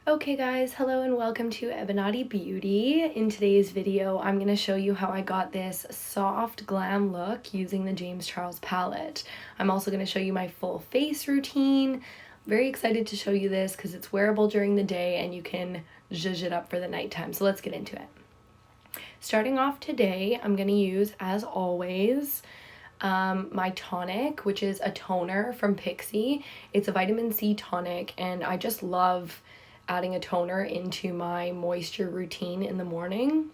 Okay guys, hello and welcome to EBINOTTIbeauty. In today's video, I'm going to show you how I got this soft glam look using the James Charles palette. I'm also going to show you my full face routine. Very excited to show you this because it's wearable during the day and you can zhuzh it up for the nighttime. So let's get into it. Starting off today, I'm going to use, as always, my Tonic, which is a toner from Pixi. It's a vitamin C tonic and I just love adding a toner into my moisture routine in the morning.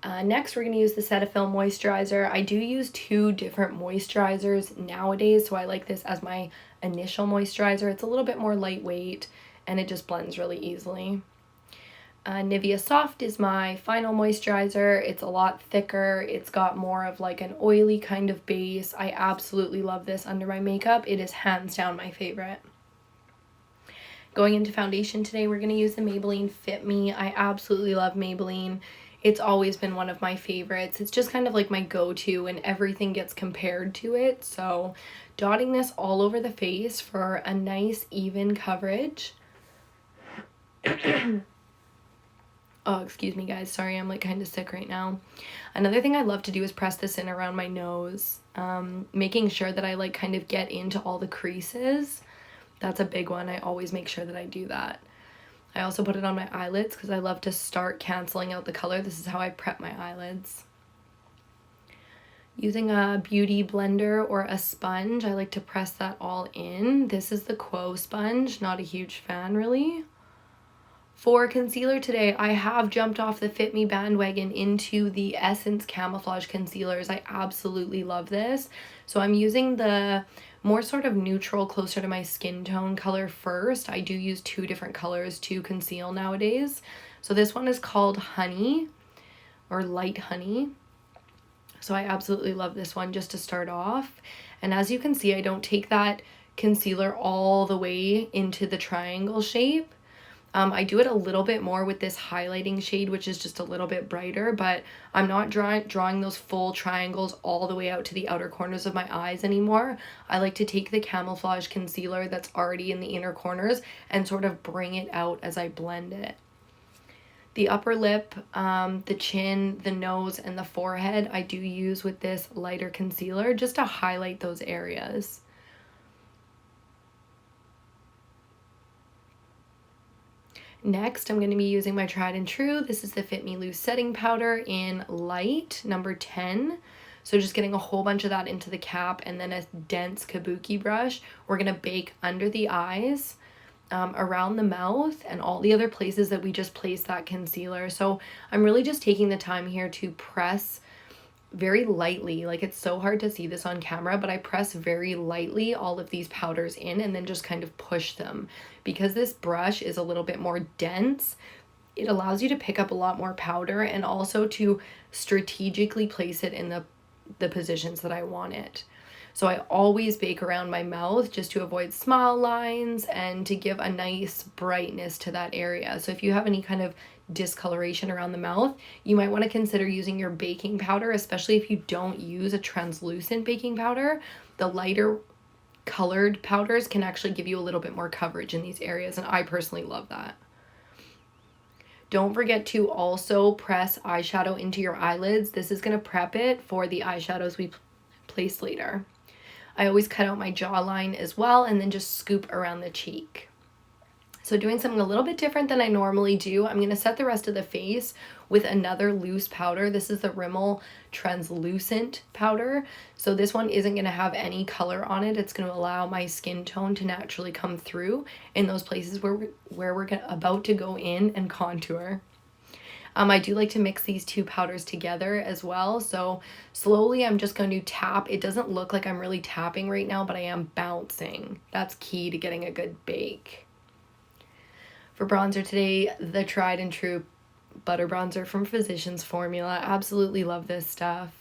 Next, we're going to use the Cetaphil moisturizer. I do use two different moisturizers nowadays, so I like this as my initial moisturizer. It's a little bit more lightweight and it just blends really easily. Nivea Soft is my final moisturizer. It's a lot thicker. It's got more of like an oily kind of base. I absolutely love this under my makeup. It is hands down my favorite. Going into foundation today, we're going to use the Maybelline Fit Me. I absolutely love Maybelline. It's always been one of my favorites. It's just kind of like my go-to and everything gets compared to it. So dotting this all over the face for a nice even coverage. Oh, excuse me guys, sorry, I'm like kind of sick right now. Another thing I love to do is press this in around my nose, making sure that I like kind of get into all the creases. That's a big one. I always make sure that I do that. I also put it on my eyelids because I love to start canceling out the color. This is how I prep my eyelids. Using a beauty blender or a sponge, I like to press that all in. This is the Quo sponge, not a huge fan really. For concealer today, I have jumped off the Fit Me bandwagon into the Essence Camouflage concealers. I absolutely love this. So I'm using the more sort of neutral, closer to my skin tone color first. I do use two different colors to conceal nowadays. So this one is called Honey or Light Honey. So I absolutely love this one just to start off. And as you can see, I don't take that concealer all the way into the triangle shape. I do it a little bit more with this highlighting shade, which is just a little bit brighter, but I'm not drawing those full triangles all the way out to the outer corners of my eyes anymore. I like to take the Camouflage concealer that's already in the inner corners and sort of bring it out as I blend it. The upper lip, the chin, the nose, and the forehead I do use with this lighter concealer just to highlight those areas. Next, I'm going to be using my tried and true. This is the Fit Me Loose Setting Powder in Light, number 10. So just getting a whole bunch of that into the cap and then a dense kabuki brush. We're going to bake under the eyes, around the mouth, and all the other places that we just placed that concealer. So I'm really just taking the time here to press very lightly. Like, it's so hard to see this on camera, but I press very lightly all of these powders in and then just kind of push them. Because this brush is a little bit more dense, it allows you to pick up a lot more powder and also to strategically place it in the positions that I want it. So I always bake around my mouth just to avoid smile lines and to give a nice brightness to that area. So if you have any kind of discoloration around the mouth, you might want to consider using your baking powder, especially if you don't use a translucent baking powder. The lighter colored powders can actually give you a little bit more coverage in these areas, and I personally love that. Don't forget to also press eyeshadow into your eyelids. This is going to prep it for the eyeshadows we place later. I always cut out my jawline as well and then just scoop around the cheek. So doing something a little bit different than I normally do, I'm going to set the rest of the face with another loose powder. This is the Rimmel translucent powder. So this one isn't going to have any color on it. It's going to allow my skin tone to naturally come through in those places where we're about to go in and contour. I do like to mix these two powders together as well. So slowly I'm just going to tap. It doesn't look like I'm really tapping right now, but I am bouncing. That's key to getting a good bake. For bronzer today, the tried and true butter bronzer from Physicians Formula. Absolutely love this stuff.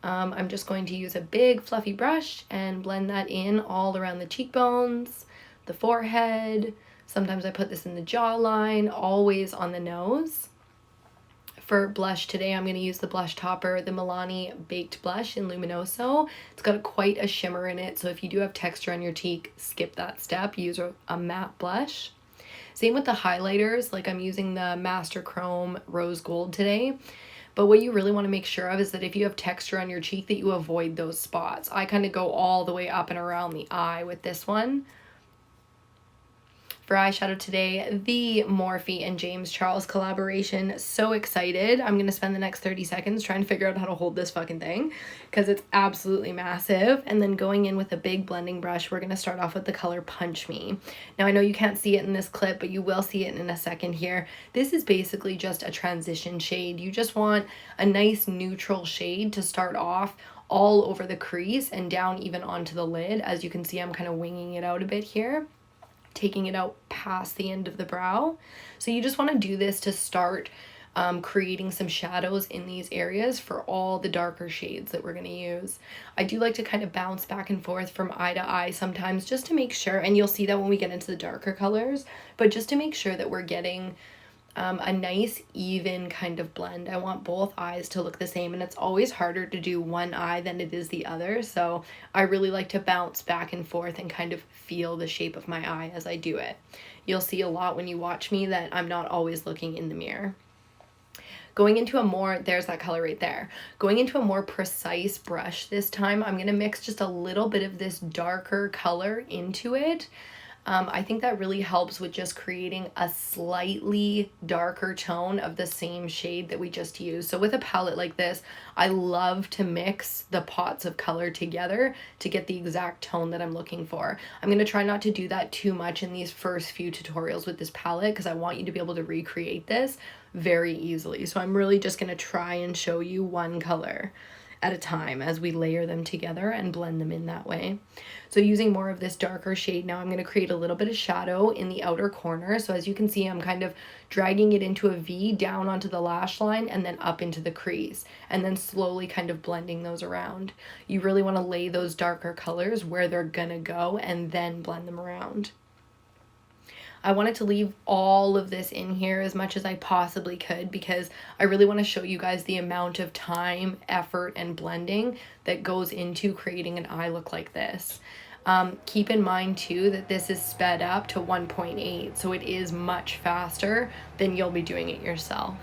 I'm just going to use a big fluffy brush and blend that in all around the cheekbones, the forehead. Sometimes I put this in the jawline, always on the nose. For blush today, I'm going to use the blush topper, the Milani Baked Blush in Luminoso. It's got quite a shimmer in it, so if you do have texture on your cheek, skip that step. Use a matte blush. Same with the highlighters, like I'm using the Master Chrome Rose Gold today. But what you really want to make sure of is that if you have texture on your cheek, that you avoid those spots. I kind of go all the way up and around the eye with this one. For eyeshadow today, the Morphe and James Charles collaboration. So excited. I'm going to spend the next 30 seconds trying to figure out how to hold this fucking thing because it's absolutely massive. And then going in with a big blending brush, we're going to start off with the color Punch Me. Now, I know you can't see it in this clip, but you will see it in a second here. This is basically just a transition shade. You just want a nice neutral shade to start off all over the crease and down even onto the lid. As you can see, I'm kind of winging it out a bit here, taking it out past the end of the brow. So you just want to do this to start creating some shadows in these areas for all the darker shades that we're going to use. I do like to kind of bounce back and forth from eye to eye sometimes just to make sure, and you'll see that when we get into the darker colors, but just to make sure that we're getting a nice even kind of blend. I want both eyes to look the same, and it's always harder to do one eye than it is the other, so I really like to bounce back and forth and kind of feel the shape of my eye as I do it. You'll see a lot when you watch me that I'm not always looking in the mirror. Going into a more, there's that color right there. Going into a more precise brush this time, I'm going to mix just a little bit of this darker color into it. I think that really helps with just creating a slightly darker tone of the same shade that we just used. So with a palette like this, I love to mix the pots of color together to get the exact tone that I'm looking for. I'm going to try not to do that too much in these first few tutorials with this palette because I want you to be able to recreate this very easily. So I'm really just going to try and show you one color at a time as we layer them together and blend them in that way. So using more of this darker shade now, I'm going to create a little bit of shadow in the outer corner. So as you can see, I'm kind of dragging it into a V down onto the lash line and then up into the crease, and then slowly kind of blending those around. You really want to lay those darker colors where they're gonna go and then blend them around. I wanted to leave all of this in here as much as I possibly could because I really want to show you guys the amount of time, effort, and blending that goes into creating an eye look like this. Keep in mind too that this is sped up to 1.8, so it is much faster than you'll be doing it yourself.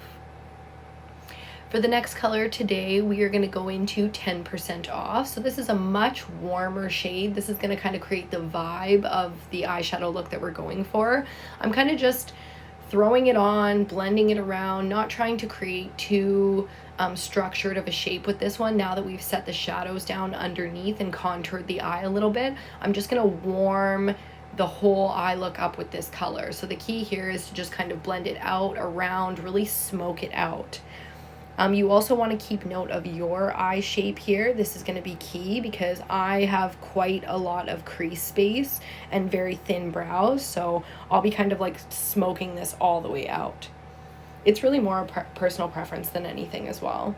For the next color today, we are going to go into 10% off. So this is a much warmer shade. This is going to kind of create the vibe of the eyeshadow look that we're going for. I'm kind of just throwing it on, blending it around, not trying to create too structured of a shape with this one. Now that we've set the shadows down underneath and contoured the eye a little bit, I'm just going to warm the whole eye look up with this color. So the key here is to just kind of blend it out, around, really smoke it out. You also want to keep note of your eye shape here. This is going to be key because I have quite a lot of crease space and very thin brows, so I'll be kind of like smoking this all the way out. It's really more a personal preference than anything as well.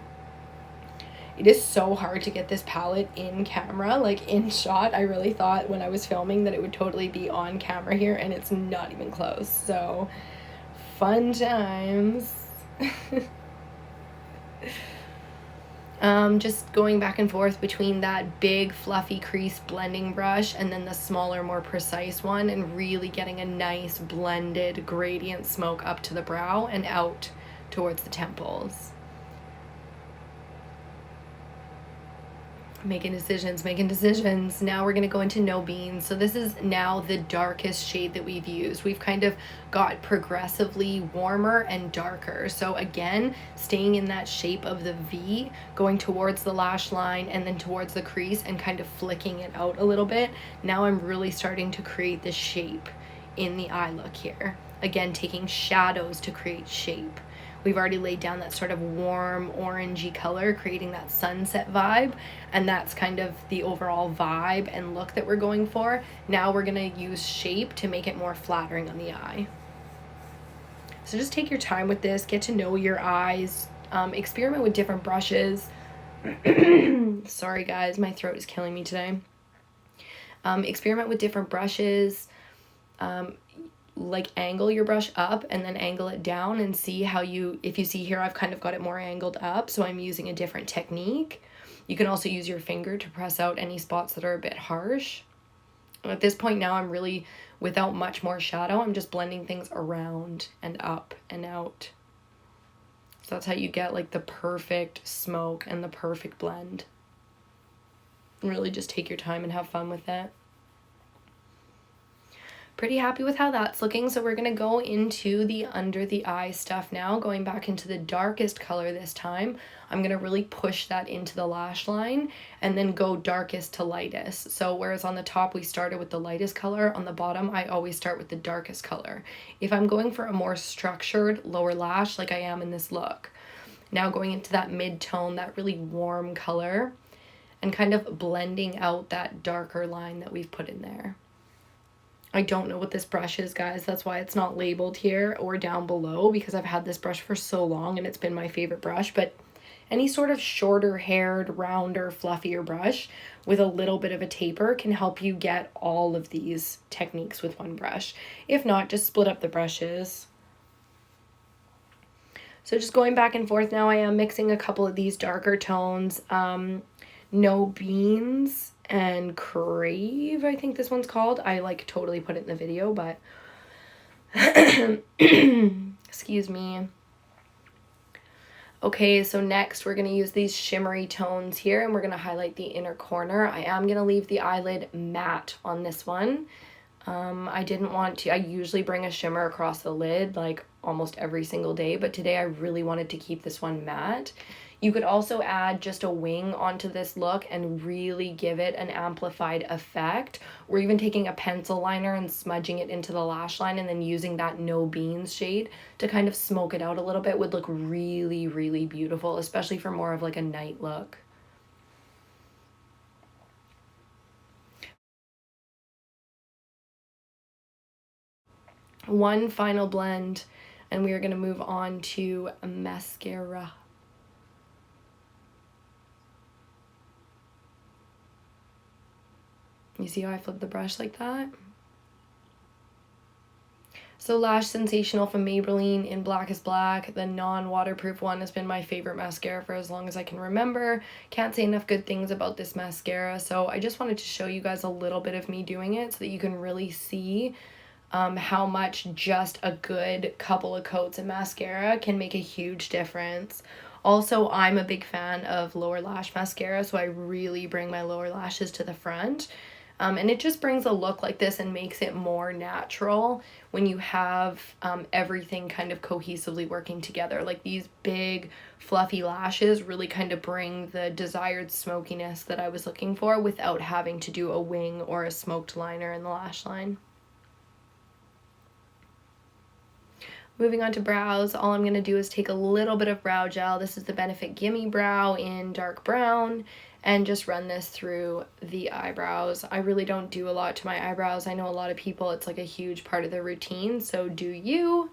It is so hard to get this palette in camera, like in shot. I really thought when I was filming that it would totally be on camera here, and it's not even close. So, fun times. Just going back and forth between that big fluffy crease blending brush and then the smaller, more precise one, and really getting a nice blended gradient smoke up to the brow and out towards the temples. Making decisions. Now we're going to go into No Beans. So this is now the darkest shade that we've used. We've kind of got progressively warmer and darker. So again, staying in that shape of the V, going towards the lash line and then towards the crease and kind of flicking it out a little bit. Now I'm really starting to create the shape in the eye look here. Again, taking shadows to create shape. We've already laid down that sort of warm orangey color, creating that sunset vibe, and that's kind of the overall vibe and look that we're going for. Now we're going to use shape to make it more flattering on the eye. So just take your time with this, get to know your eyes, experiment with different brushes. Sorry guys, my throat is killing me today. Experiment with different brushes. Like angle your brush up and then angle it down and see how if you see here, I've kind of got it more angled up, so I'm using a different technique. You can also use your finger to press out any spots that are a bit harsh. At this point now, I'm really, without much more shadow, I'm just blending things around and up and out. So that's how you get like the perfect smoke and the perfect blend. Really just take your time and have fun with it. Pretty happy with how that's looking. So we're going to go into the under the eye stuff now, going back into the darkest color this time. I'm going to really push that into the lash line and then go darkest to lightest. So whereas on the top we started with the lightest color, on the bottom I always start with the darkest color. If I'm going for a more structured lower lash like I am in this look. Now going into that mid-tone, that really warm color, and kind of blending out that darker line that we've put in there. I don't know what this brush is, guys. That's why it's not labeled here or down below, because I've had this brush for so long and it's been my favorite brush. But any sort of shorter haired, rounder, fluffier brush with a little bit of a taper can help you get all of these techniques with one brush. If not, just split up the brushes. So just going back and forth now, I am mixing a couple of these darker tones. No Beans and Crave, I think this one's called. I like totally put it in the video, but excuse me. Okay, so next we're going to use these shimmery tones here, and we're going to highlight the inner corner. I am going to leave the eyelid matte on this one. I didn't want to, I usually bring a shimmer across the lid like almost every single day, but today I really wanted to keep this one matte. You could also add just a wing onto this look and really give it an amplified effect, or even taking a pencil liner and smudging it into the lash line and then using that No Beans shade to kind of smoke it out a little bit would look really, really beautiful, especially for more of like a night look. One final blend, and we are going to move on to mascara. You see how I flip the brush like that? So Lash Sensational from Maybelline in Black is Black. The non-waterproof one has been my favorite mascara for as long as I can remember. Can't say enough good things about this mascara. So I just wanted to show you guys a little bit of me doing it so that you can really see how much just a good couple of coats of mascara can make a huge difference. Also, I'm a big fan of lower lash mascara, so I really bring my lower lashes to the front. And it just brings a look like this and makes it more natural when you have everything kind of cohesively working together. Like these big fluffy lashes really kind of bring the desired smokiness that I was looking for without having to do a wing or a smoked liner in the lash line. Moving on to brows, all I'm going to do is take a little bit of brow gel. This is the Benefit Gimme Brow in dark brown, and just run this through the eyebrows. I really don't do a lot to my eyebrows. I know a lot of people, it's like a huge part of their routine, so do you.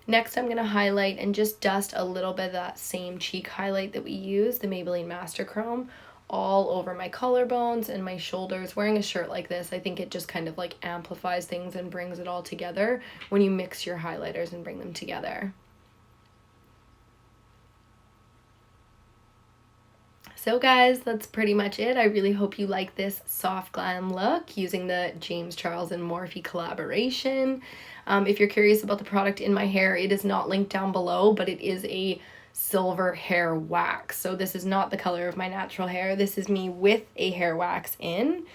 Next, I'm going to highlight and just dust a little bit of that same cheek highlight that we use, the Maybelline Master Chrome, all over my collarbones and my shoulders. Wearing a shirt like this, I think it just kind of like amplifies things and brings it all together when you mix your highlighters and bring them together. So guys, that's pretty much it. I really hope you like this soft glam look using the James Charles and Morphe collaboration. If you're curious about the product in my hair, it is not linked down below, but it is a silver hair wax. So this is not the color of my natural hair. This is me with a hair wax in.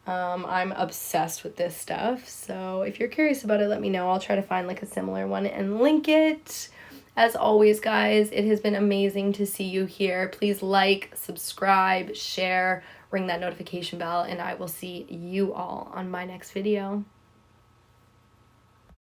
I'm obsessed with this stuff. So if you're curious about it, let me know. I'll try to find like a similar one and link it. As always, guys, it has been amazing to see you here. Please like, subscribe, share, ring that notification bell, and I will see you all on my next video.